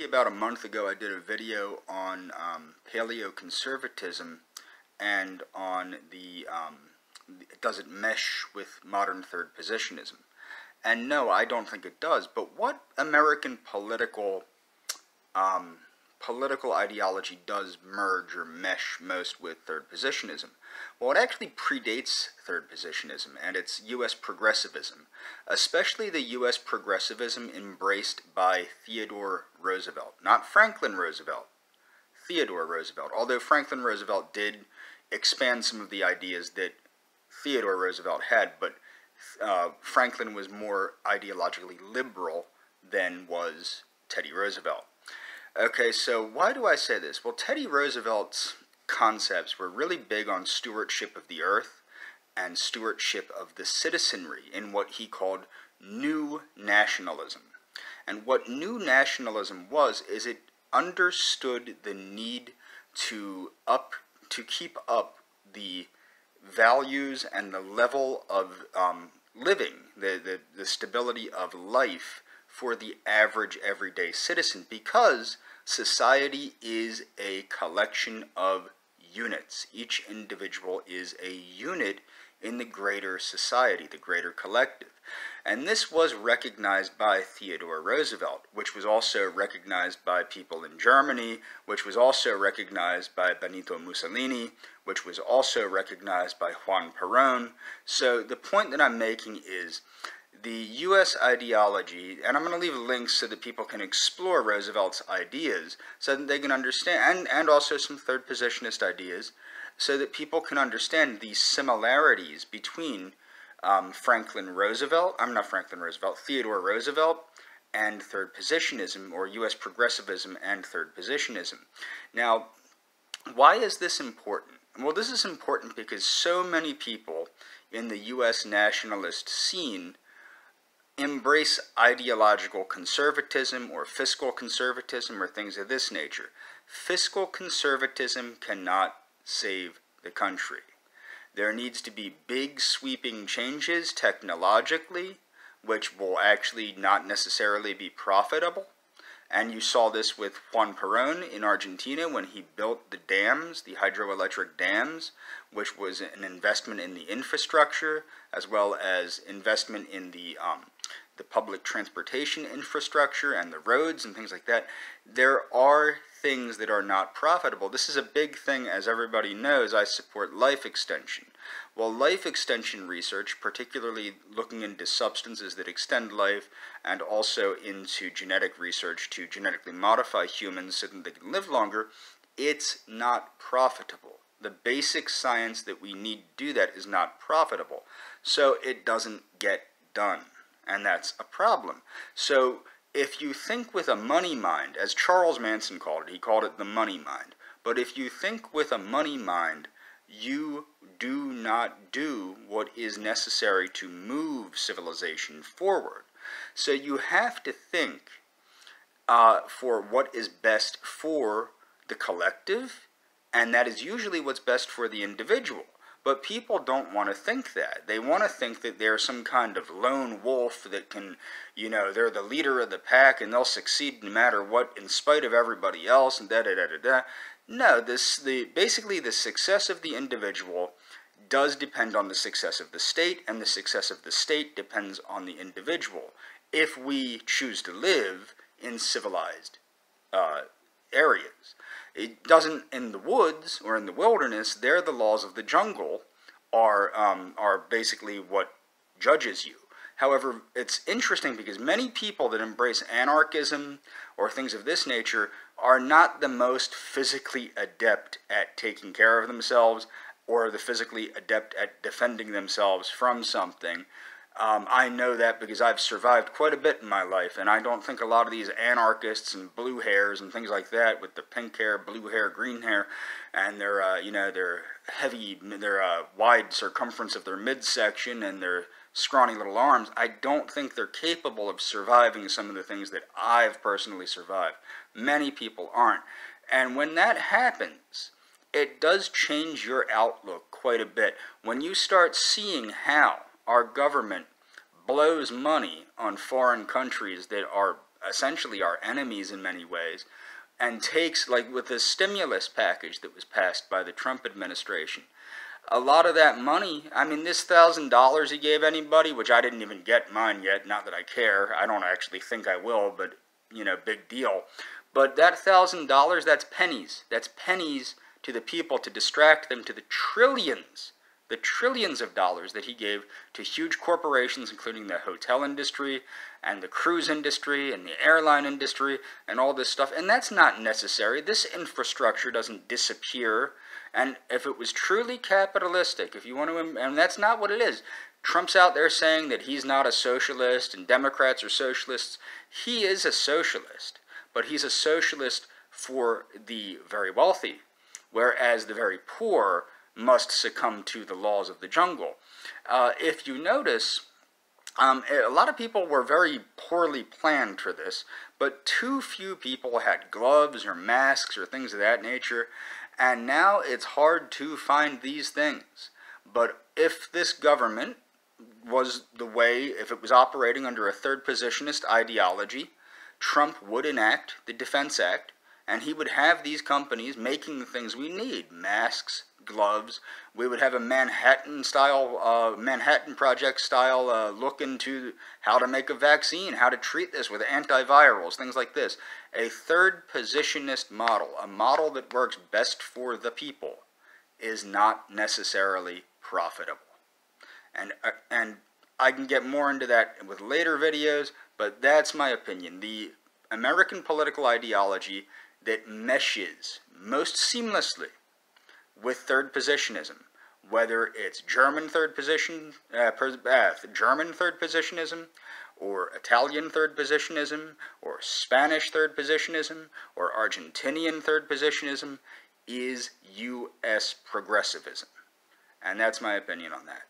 About a month ago, I did a video on paleoconservatism and on does it mesh with modern third positionism? And no, I don't think it does. But what American political ideology does merge or mesh most with third positionism? Well, it actually predates third positionism, and it's U.S. progressivism, especially the U.S. progressivism embraced by Theodore Roosevelt. Not Franklin Roosevelt, Theodore Roosevelt, although Franklin Roosevelt did expand some of the ideas that Theodore Roosevelt had, but Franklin was more ideologically liberal than was Teddy Roosevelt. Okay, so why do I say this? Well, Teddy Roosevelt's concepts were really big on stewardship of the earth and stewardship of the citizenry in what he called new nationalism. And what new nationalism was is it understood the need to keep up the values and the level of living, the stability of life for the average everyday citizen, because society is a collection of units. Each individual is a unit in the greater society, the greater collective. And this was recognized by Theodore Roosevelt, which was also recognized by people in Germany, which was also recognized by Benito Mussolini, which was also recognized by Juan Perón. So the point that I'm making is the U.S. ideology, and I'm going to leave links so that people can explore Roosevelt's ideas so that they can understand, and also some third positionist ideas, so that people can understand the similarities between Theodore Roosevelt and third positionism, or U.S. progressivism and third positionism. Now, why is this important? Well, this is important because so many people in the U.S. nationalist scene embrace ideological conservatism or fiscal conservatism or things of this nature. Fiscal conservatism cannot save the country. There needs to be big sweeping changes technologically, which will actually not necessarily be profitable. And you saw this with Juan Perón in Argentina when he built the dams, the hydroelectric dams, which was an investment in the infrastructure, as well as investment in the public transportation infrastructure and the roads and things like that. There are things that are not profitable. This is a big thing, as everybody knows. I support life extension. Well, life extension research, particularly looking into substances that extend life and also into genetic research to genetically modify humans so that they can live longer, it's not profitable. The basic science that we need to do that is not profitable. So it doesn't get done. And that's a problem. So if you think with a money mind, as Charles Manson called it, he called it the money mind. But if you think with a money mind, you do not do what is necessary to move civilization forward. So you have to think for what is best for the collective, and that is usually what's best for the individual. But people don't want to think that. They want to think that they're some kind of lone wolf that can, they're the leader of the pack and they'll succeed no matter what in spite of everybody else and da-da-da-da-da. No, basically the success of the individual does depend on the success of the state, and the success of the state depends on the individual if we choose to live in civilized areas. It doesn't in the woods or in the wilderness. There, the laws of the jungle are basically what judges you. However, it's interesting because many people that embrace anarchism or things of this nature are not the most physically adept at taking care of themselves or the physically adept at defending themselves from something. I know that because I've survived quite a bit in my life, and I don't think a lot of these anarchists and blue hairs and things like that with the pink hair, blue hair, green hair, and their heavy, their wide circumference of their midsection and their scrawny little arms, I don't think they're capable of surviving some of the things that I've personally survived. Many people aren't. And when that happens, it does change your outlook quite a bit. When you start seeing how our government blows money on foreign countries that are essentially our enemies in many ways, and takes, like with the stimulus package that was passed by the Trump administration, a lot of that money, I mean, this $1,000 he gave anybody, which I didn't even get mine yet, not that I care, I don't actually think I will, but, you know, big deal. But that $1,000, that's pennies. That's pennies to the people to distract them to the trillions of dollars that he gave to huge corporations, including the hotel industry and the cruise industry and the airline industry and all this stuff. And that's not necessary. This infrastructure doesn't disappear. And if it was truly capitalistic, if you want to, and that's not what it is. Trump's out there saying that he's not a socialist and Democrats are socialists. He is a socialist, but he's a socialist for the very wealthy, whereas the very poor must succumb to the laws of the jungle. If you notice, a lot of people were very poorly planned for this, but too few people had gloves or masks or things of that nature, and now it's hard to find these things. But if this government was the way, if it was operating under a third positionist ideology, Trump would enact the Defense Act, and he would have these companies making the things we need, masks, gloves. We would have a Manhattan Project style look into how to make a vaccine, how to treat this with antivirals, things like this. A third positionist model, a model that works best for the people, is not necessarily profitable. And I can get more into that with later videos, but that's my opinion. The American political ideology that meshes most seamlessly with third positionism, whether it's German third positionism, or Italian third positionism, or Spanish third positionism, or Argentinian third positionism, is U.S. progressivism. And that's my opinion on that.